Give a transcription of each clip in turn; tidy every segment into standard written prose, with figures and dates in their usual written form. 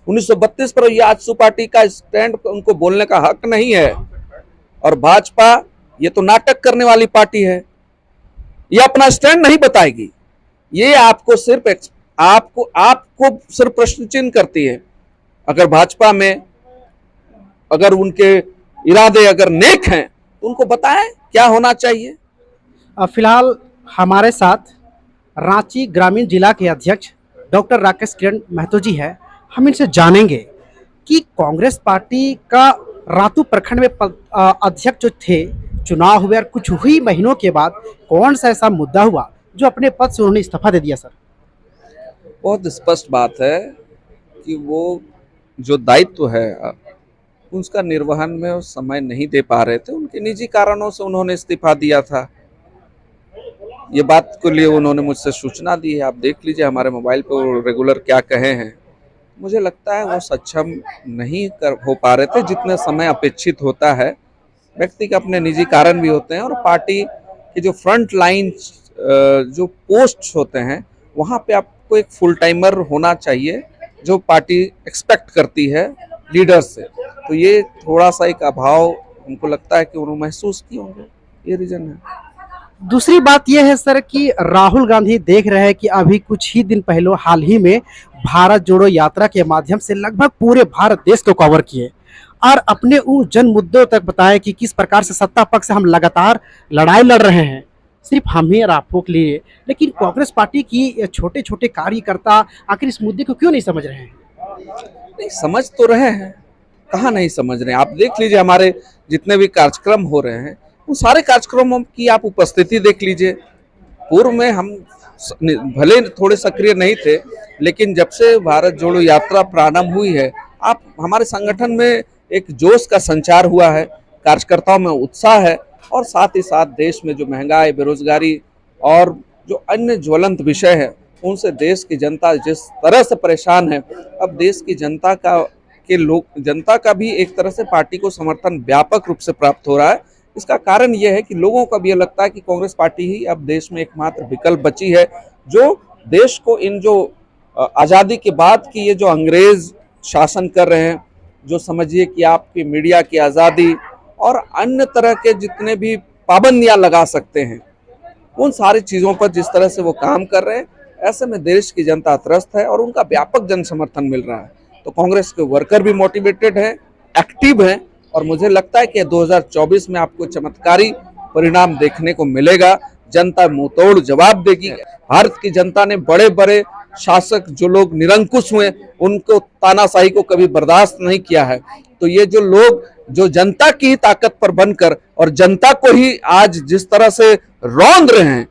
1932 पर ये आजसू पार्टी का स्टैंड उनको बोलने का हक नहीं है। और भाजपा ये तो नाटक करने वाली पार्टी है, ये अपना स्टैंड नहीं बताएगी। ये आपको सिर्फ प्रश्न चिन्ह करती है। अगर भाजपा में अगर उनके इरादे अगर नेक हैं तो उनको बताएं क्या होना चाहिए। फिलहाल हमारे साथ रांची ग्रामीण जिला के अध्यक्ष डॉक्टर राकेश किरण महतो जी है। हम इनसे जानेंगे कि कांग्रेस पार्टी का रातू प्रखंड में अध्यक्ष जो थे, चुनाव हुए और कुछ ही महीनों के बाद कौन सा ऐसा मुद्दा हुआ जो अपने पद से उन्होंने इस्तीफा दे दिया? सर, बहुत स्पष्ट बात है कि वो जो दायित्व है उसका निर्वहन में वो समय नहीं दे पा रहे थे। उनके निजी कारणों से उन्होंने इस्तीफा दिया था। ये बात के लिए उन्होंने मुझसे सूचना दी है। आप देख लीजिए हमारे मोबाइल पे वो रेगुलर क्या कहे हैं। मुझे लगता है वो सक्षम नहीं हो पा रहे थे जितने समय अपेक्षित होता है। व्यक्ति के अपने निजी कारण भी होते हैं और पार्टी की जो फ्रंट लाइन जो पोस्ट होते हैं वहाँ पे आपको एक फुल टाइमर होना चाहिए जो पार्टी एक्सपेक्ट करती है लीडर से। तो ये थोड़ा सा एक अभाव उनको लगता है कि उन्होंने महसूस किए होंगे, ये रीजन है। दूसरी बात यह है सर कि राहुल गांधी देख रहे हैं कि अभी कुछ ही दिन पहले हाल ही में भारत जोड़ो यात्रा के माध्यम से लगभग पूरे भारत देश को कवर किए और अपने उन जन मुद्दों तक बताए कि किस प्रकार से सत्ता पक्ष से हम लगातार लड़ाई लड़ रहे हैं, सिर्फ हम ही और आपको के लिए। लेकिन कांग्रेस पार्टी की छोटे छोटे कार्यकर्ता आखिर इस मुद्दे को क्यों नहीं समझ रहे हैं? नहीं समझ तो रहे हैं, कहाँ नहीं समझ रहे हैं। आप देख लीजिए हमारे जितने भी कार्यक्रम हो रहे हैं उन सारे कार्यक्रमों की आप उपस्थिति देख लीजिए। पूर्व में हम भले थोड़े सक्रिय नहीं थे, लेकिन जब से भारत जोड़ो यात्रा प्रारंभ हुई है आप हमारे संगठन में एक जोश का संचार हुआ है, कार्यकर्ताओं में उत्साह है और साथ ही साथ देश में जो महंगाई, बेरोजगारी और जो अन्य ज्वलंत विषय है उनसे देश की जनता जिस तरह से परेशान है, अब देश की जनता का भी एक तरह से पार्टी को समर्थन व्यापक रूप से प्राप्त हो रहा है। इसका कारण यह है कि लोगों को भी यह लगता है कि कांग्रेस पार्टी ही अब देश में एकमात्र विकल्प बची है जो देश को इन जो आज़ादी के बाद की ये जो अंग्रेज शासन कर रहे हैं, जो समझिए कि आपकी मीडिया की आज़ादी और अन्य तरह के जितने भी पाबंदियां लगा सकते हैं उन सारी चीज़ों पर जिस तरह से वो काम कर रहे हैं, ऐसे में देश की जनता त्रस्त है और उनका व्यापक जन समर्थन मिल रहा है। तो कांग्रेस के वर्कर भी मोटिवेटेड हैं, एक्टिव हैं और मुझे लगता है कि 2024 में आपको चमत्कारी परिणाम देखने को मिलेगा। जनता मुंहतोड़ जवाब देगी। भारत की जनता ने बड़े बड़े शासक जो लोग निरंकुश हुए उनको तानाशाही को कभी बर्दाश्त नहीं किया है। तो ये जो लोग जो जनता की ही ताकत पर बनकर और जनता को ही आज जिस तरह से रौंद रहे हैं,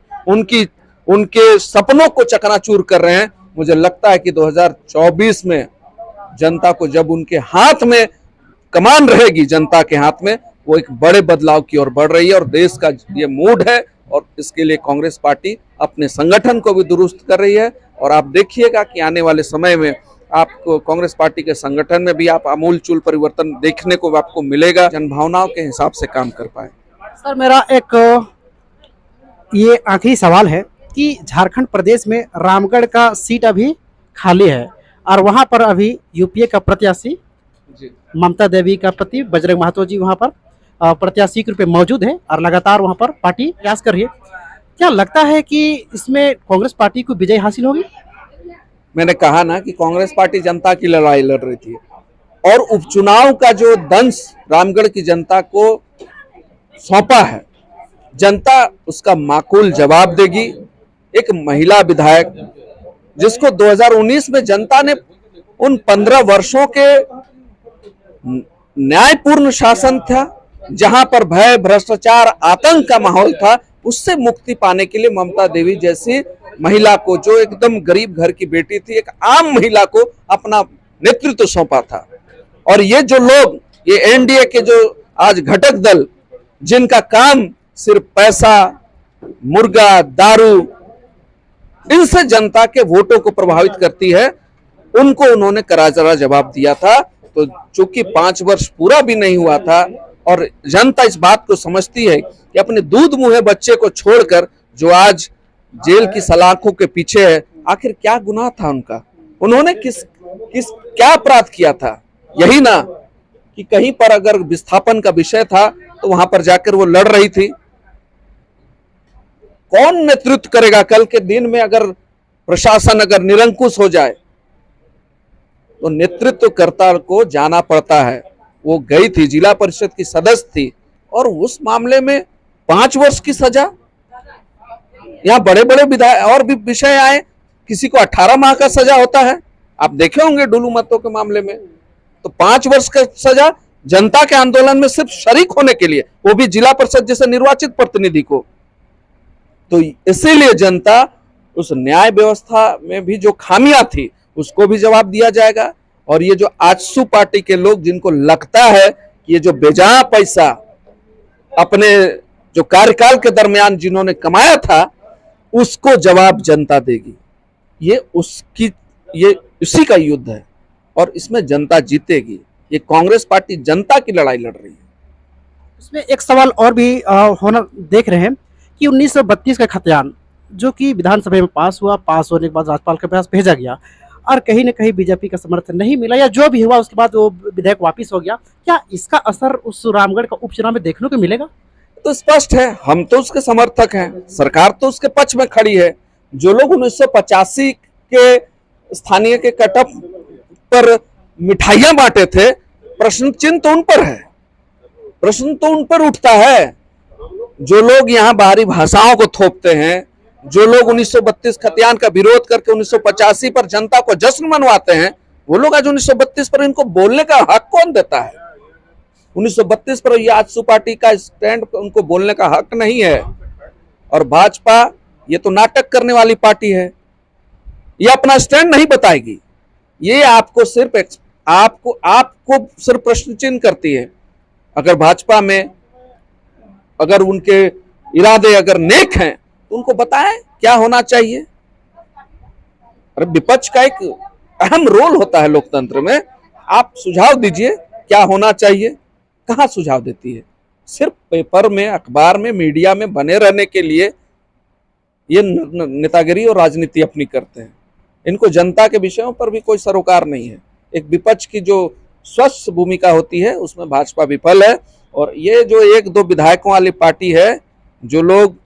उनके सपनों को चकनाचूर कर रहे हैं, मुझे लगता है कि 2024 में जनता को जब उनके हाथ में कमान रहेगी, जनता के हाथ में, वो एक बड़े बदलाव की ओर बढ़ रही है और देश का ये मूड है और इसके लिए कांग्रेस पार्टी अपने संगठन को भी दुरुस्त कर रही है। और आप देखिएगा कि आने वाले समय में आपको कांग्रेस पार्टी के संगठन में भी आप आमूलचूल परिवर्तन देखने को आपको मिलेगा, जनभावनाओं के हिसाब से काम कर पाए। सर, मेरा एक ये आखिरी सवाल है कि झारखंड प्रदेश में रामगढ़ का सीट अभी खाली है और वहां पर अभी यूपीए का प्रत्याशी ममता देवी का पति बजरंग महतो जी वहां पर प्रत्याशी के रूप में मौजूद है और लगातार वहां पर पार्टी प्रयास कर रही है। क्या लगता है कि इसमें कांग्रेस पार्टी को विजय हासिल होगी? मैंने कहा ना कि कांग्रेस पार्टी जनता की लड़ाई लड़ रही थी और उपचुनाव का जो दंश रामगढ़ की जनता को सौंपा है, जनता उसका माकूल जवाब देगी। एक महिला विधायक जिसको 2019 में जनता ने उन 15 वर्षों के न्यायपूर्ण शासन था जहां पर भय, भ्रष्टाचार, आतंक का माहौल था, उससे मुक्ति पाने के लिए ममता देवी जैसी महिला को, जो एकदम गरीब घर की बेटी थी, एक आम महिला को अपना नेतृत्व सौंपा था। और ये जो लोग, ये एनडीए के जो आज घटक दल, जिनका काम सिर्फ पैसा, मुर्गा, दारू, इनसे जनता के वोटों को प्रभावित करती है, उनको उन्होंने करारा जवाब दिया था। तो चूंकि 5 वर्ष पूरा भी नहीं हुआ था और जनता इस बात को समझती है कि अपने दूध मुहे बच्चे को छोड़कर जो आज जेल की सलाखों के पीछे है, आखिर क्या गुनाह था उनका, उन्होंने किस किस क्या अपराध किया था? यही ना कि कहीं पर अगर विस्थापन का विषय था तो वहां पर जाकर वो लड़ रही थी। कौन नेतृत्व करेगा कल के दिन में? अगर प्रशासन अगर निरंकुश हो जाए तो नेतृत्वकर्ता को जाना पड़ता है। वो गई थी, जिला परिषद की सदस्य थी, और उस मामले में 5 वर्ष की सजा। यहाँ बड़े बड़े विधायक और भी विषय आए, किसी को 18 माह का सजा होता है। आप देखे होंगे डुलू मतों के मामले में, तो 5 वर्ष का सजा जनता के आंदोलन में सिर्फ शरीक होने के लिए, वो भी जिला परिषद जैसे निर्वाचित प्रतिनिधि को। तो इसीलिए जनता उस न्याय व्यवस्था में भी जो खामियां थी उसको भी जवाब दिया जाएगा। और ये जो आजसू पार्टी के लोग जिनको लगता है कि ये जो बेजहां पैसा अपने जो कार्यकाल के दरमियान जिन्होंने कमाया था उसको जवाब जनता देगी। ये उसी का युद्ध है और इसमें जनता जीतेगी। ये कांग्रेस पार्टी जनता की लड़ाई लड़ रही है। इसमें एक सवाल और भी होना देख रहे हैं कि 1932 का खतियान जो कि विधानसभा में पास हुआ, पास होने के बाद राज्यपाल के पास भेजा गया और कहीं न कहीं बीजेपी का समर्थन नहीं मिला या जो भी हुआ उसके बाद वो विधेयक वापस हो गया, क्या इसका असर उस रामगढ़ का उपचुनाव में देखने को मिलेगा? तो स्पष्ट है, हम तो उसके समर्थक हैं, सरकार तो उसके पक्ष में खड़ी है। जो लोग 1985 के स्थानीय के कटअप पर मिठाइयां बांटे थे, प्रश्न चिन्ह तो उन पर है, प्रश्न तो उन पर उठता है। जो लोग यहाँ बाहरी भाषाओं को थोपते हैं, जो लोग 1932 खतियान का विरोध करके 1985 पर जनता को जश्न मनवाते हैं, वो लोग आज 1932 पर इनको बोलने का हक कौन देता है? 1932 पर ये आजसू पार्टी का स्टैंड उनको बोलने का हक नहीं है। और भाजपा ये तो नाटक करने वाली पार्टी है, ये अपना स्टैंड नहीं बताएगी। ये आपको सिर्फ आपको सिर्फ प्रश्न चिन्ह करती है। अगर भाजपा में अगर उनके इरादे अगर नेक हैं तो उनको बताएं क्या होना चाहिए। अरे विपक्ष का एक अहम रोल होता है लोकतंत्र में, आप सुझाव दीजिए क्या होना चाहिए। कहाँ सुझाव देती है? सिर्फ पेपर में, अखबार में, मीडिया में बने रहने के लिए ये नेतागिरी और राजनीति अपनी करते हैं। इनको जनता के विषयों पर भी कोई सरोकार नहीं है। एक विपक्ष की जो स्वच्छ भूमिका होती है उसमें भाजपा विफल है। और ये जो 1-2 विधायकों वाली पार्टी है, जो लोग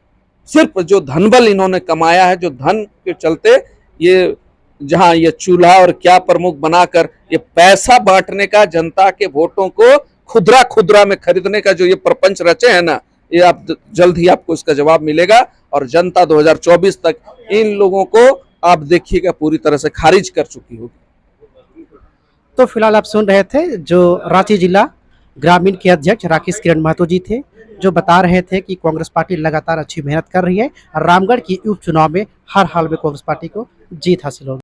सिर्फ जो धनबल इन्होंने कमाया है, जो धन के चलते ये जहां ये चूल्हा और क्या प्रमुख बनाकर ये पैसा बांटने का, जनता के वोटों को खुदरा में खरीदने का जो ये प्रपंच रचे हैं ना, ये आप जल्द ही आपको इसका जवाब मिलेगा। और जनता 2024 तक इन लोगों को आप देखिएगा पूरी तरह से खारिज कर चुकी होगी। तो फिलहाल आप सुन रहे थे जो रांची जिला ग्रामीण के अध्यक्ष राकेश किरण महतो जी थे, जो बता रहे थे कि कांग्रेस पार्टी लगातार अच्छी मेहनत कर रही है और रामगढ़ की उपचुनाव में हर हाल में कांग्रेस पार्टी को जीत हासिल होगी।